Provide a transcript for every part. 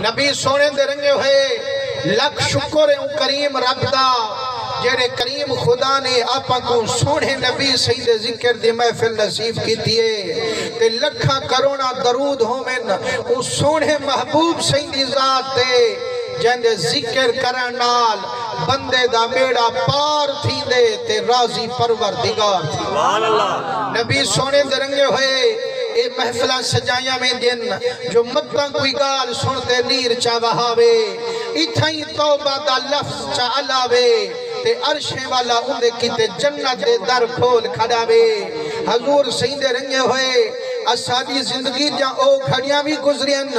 نبی سونے دے رنگے ہوئے لکھ شکر ہے کریم رب دا جڑے کریم خدا نے آپا کو سونے نبی سید ذکر دی محفل نصیب کی دیئے تے لکھاں کرونا درود ہومن اس سونے محبوب سید ذات دے جندے ذکر کرنال بندے دا بیڑا پار تھی دے تے راضی پروردگار تھی نبی سونے دے رنگے ہوئے اے محفلہ سجایا میں دن جو مدہ کوئی گال سنتے نیر چا وہاوے اتھائی توبہ دا لفظ چا علاوے تے عرشے والا اندے کی تے جنت دے در کھول کھڑاوے حضور سیندے رنگے ہوئے اسادی زندگی جا او کھڑیاں بھی گزرین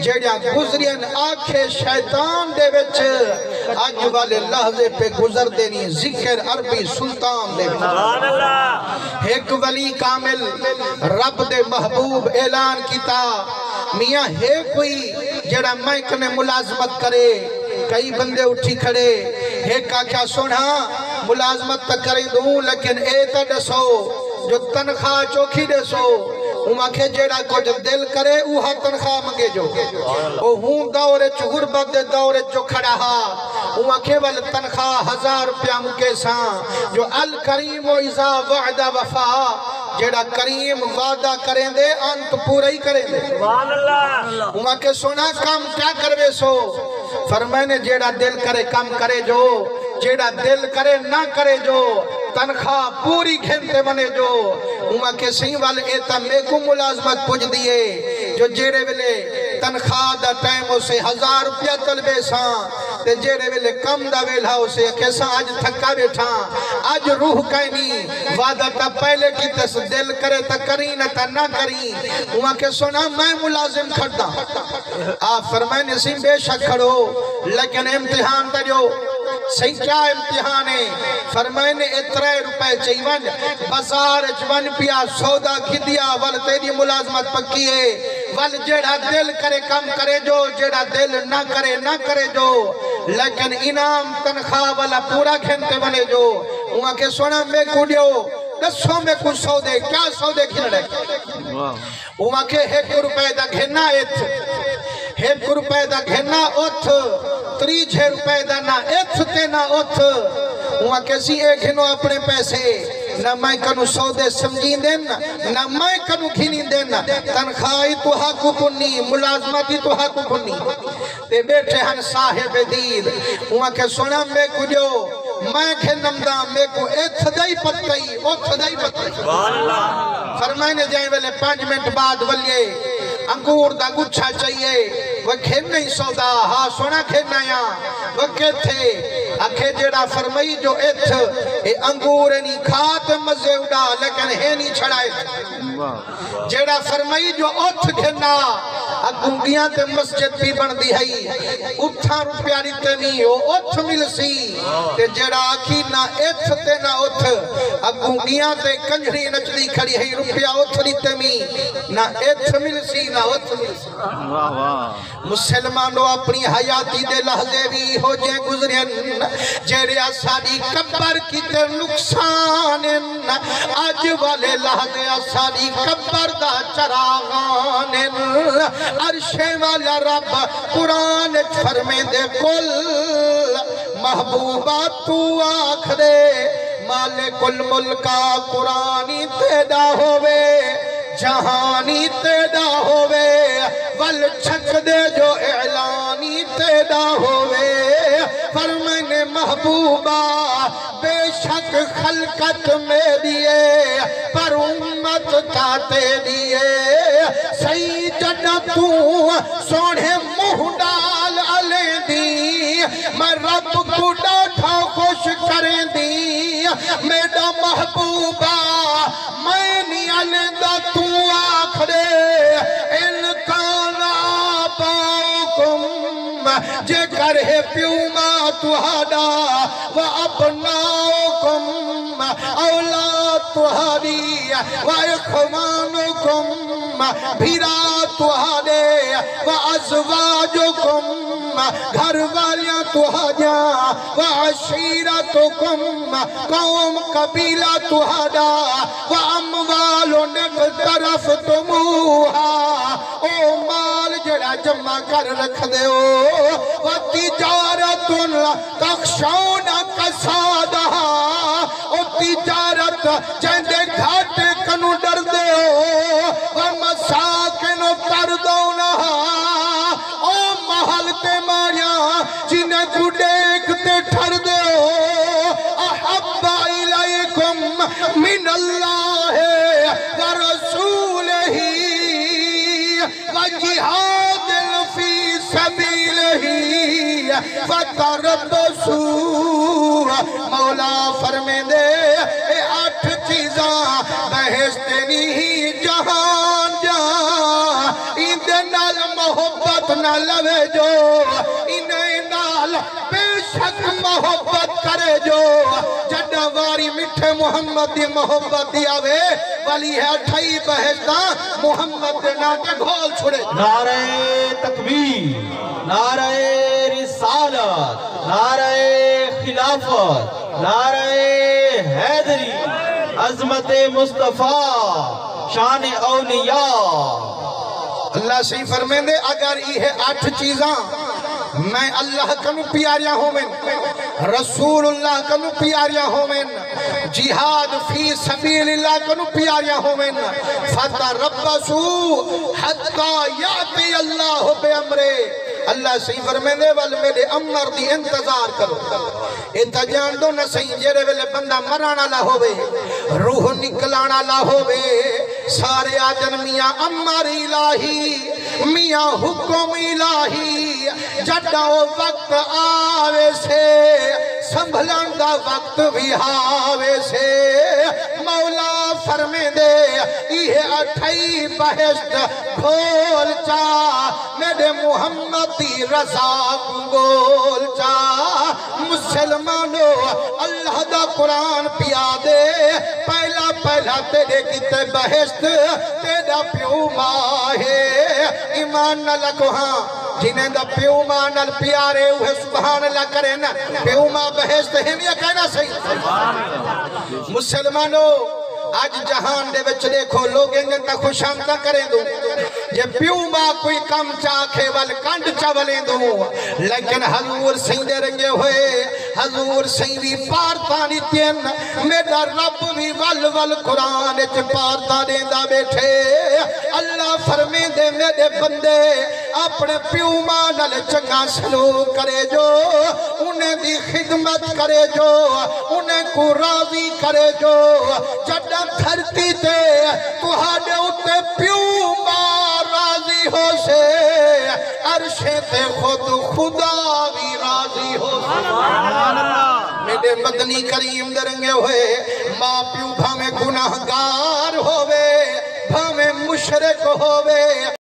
جیڑیاں گزرین آنکھیں شیطان دے وچ آج والے لحظے پہ گزر دینی ذکر عربی سلطان دے وچ ایک ولی کامل رب دے محبوب اعلان کیتا میاں ہے کوئی جیڑا مائک نے ملازمت کرے کئی بندے اٹھی کھڑے ایک کیا سونا ملازمت تک کریں دوں لیکن اے تا ڈسو جو تنخواہ چوکھی ڈسو کے جیڑا کچھ دل کرے اوہا تنخواہ مگے جو او ہوں دورے چو غربت دے دورے جو کھڑا ہا کے وال تنخواہ 1000 روپیہ مکے ساں جو الکریم و اذا وعدہ وفا جیڑا کریم وعدہ کریں دے انت پورا ہی کریں دے کے سونا کام کیا کروے سو فرمائنے جیڑا دل کرے کام کرے جو جیڑا دل کرے نہ کرے جو تنخواہ پوری کھینتے بنے جو کے صحیح والے ایتا میں کو ملازمت پوچھ دیئے جو جیڑے ویلے تنخواہ دا ٹائم اسے 1000 روپیہ طلبے ساں تے جیڑے ویلے کم دا ویلہا اسے کیسا آج تھکا بیٹھا آج روح کائنی وعدہ تا پہلے کی تس دل کرے تا کری نہ تا نہ کری کے سونا میں ملازم کھڑتا آپ فرمائے نسیم بے شک کھڑو لیکن امتحان تا جو صحیح کیا امتحان ہے فرمائے نے 3 روپے چاہیون بازار جوان پیا سودا کی دیا وال تیری ملازمت پکی ہے وال جیڑا دل کرے کم کرے جو جیڑا دل نہ کرے جو لیکن انعام تنخواہ والا پورا کھنتے بنے جو وہاں کے سونا میں کوڑیو دسوں میں کچھ سودے کیا سودے کھنڑے وہاں کے 1 روپے دا گھنا 1 روپے دا گھنا 3 روپے دا نہ تے نہ وہاں کسی ایک ہنو اپنے پیسے نہ میں کنو سودے سمجھین دین نہ میں کنو کھینین دین تنخواہی تو حقو کنی ملازمتی تو حقو کنی تے بیٹھے ہن صاحب دید وہاں کے سونا میں کو جو میں کھنم دا میں کو اتھدائی پتائی فرمائنے جائیں ویلے 5 منٹ بعد ولیے انگور دا گچھا چاہیے وہ کھین نہیں سودا ہاں سونا کھین نیا وہ کہتے اکھے جیڑا فرمائی جو اے انگور نہیں کھات مزے اڑا لیکن ہے نہیں چھڑائے جیڑا فرمائی جو کھینا گنگیاں تے مسجد بھی بن دی ہے 8 روپیہ ریتے نہیں مل سی تے جیڑا آکھی نہ تے نہ گنگیاں تے کنجری نچلی کھڑی ہے روپیہ ریتے میں نہ مل سی نہ مل سی مسلمانوں اپنی حیاتی دے لحظے بھی ہو جائیں گزرین جیڑے آسانی کبر کی تے نقصان آج والے لحظے آسانی کبر دا چراغان عرشے والا رب قرآن فرمے دے کل محبوبہ تو آخرے مالک الملکہ قرآنی تیدا ہوئے جہانی تیدا ہوئے ول چھک دے جو اعلانی تیدا ہوئے فرمائنے محبوبہ بے شک خلقت میں دیئے پر امت کا تیریے سیدن تو سوڑے مہ ڈال علی دی میں رب کو ڈاٹھا خوش کریں دی میرا محبوبہ میں نہیں علیدہ تو آخرے انکانا باؤکم جے کرے پیوما تہاڈا و ابناؤکم اولاد تہاری و اخوانکم بھیرا تہارے و ازواجکم گھر والیاں تہاڈا وعشیرتکم قوم قبیلہ تہاڈا واموال اقترفتموہا او مال جڑا جمع کر رکھ دیو وتجارت تخشون کسادہا او تجارت جندے گھاٹے کنو ڈر دیو ومساکن تردونہا او محل تے ماریا جنہیں کو دیکھتے ٹھر دیو احب الیکم من اللہ ورسولہ وجہاد فی سبیلہ فتربصوا مولا فرمے دے اے 8 چیزاں بہشت نہیں جہان جا اندے نال محبت نہ لوے جو انہیں نال بے شک محبت کرے جو جڈا واری مٹھے محمد دی محبت دی آوے والی ہے 8 بہشتاں محمد دے نا کے گھول چھڑے نعرہ تکبیر، نعرہ رسالت، نعرہ خلافت، نعرہ حیدری، عظمت مصطفیٰ، شان اولیاء۔ اللہ صحیح فرمین دے اگر یہ 8 چیزاں میں اللہ کنو پیاریاں ہومن رسول اللہ کنو پیاریاں ہومن جہاد فی سبیل اللہ کنو پیاریاں ہومن فتربصوا حتی یاتی اللہ بے امرے اللہ صحیح فرمین دے وال میرے امر دی انتظار کرو انتا جان دو نہ صحیح جیرے ویلے بندہ مرانا لہ ہوئے روح نکلانا لہ ہوئے سارے آجن میاں امر الہی میاں حکم الہی جڈا وقت آوے سے سنبھلن دا وقت بھی آوے سے مولا فرمے دے یہ 8 بہشت کھول چا میرے محمد دی رضا کو بول چا مسلمانوں اللہ دا قرآن پیا دے پہلا تیرے کتے بہشت تیرا پیو ماں ہے ایمان نہ لکو ہاں جنہیں دا پیو ماں نل پیارے ہوئے سبحان اللہ کریں نا پیو ماں بہشت ہم یہ کہنا صحیح مسلمانوں آج جہان دے وچ دیکھو لوگ انجن تا خوش آمدہ کریں دوں یہ پیو ماں کوئی کم چاکھے وال کنڈ چاولیں دوں لیکن حضور سین دے رنگے ہوئے حضور سین بھی پارتا نیتین میرا رب بھی ول قرآن اچھ پارتا دیندہ بیٹھے اللہ فرمین دے میرے بندے اپنے پیو ماں نل چنگا سلوک کرے جو انہیں دی خدمت کرے جو انہیں کو راضی کرے جو جڈا دھرتی تے تہاڈے اُتے پیو ماں راضی ہو سے عرشے تے خود خدا بھی راضی ہو سے میرے مدنی کریم درنگے ہوئے ماں پیو بھامے گناہگار ہوئے بھامے مشرک ہوئے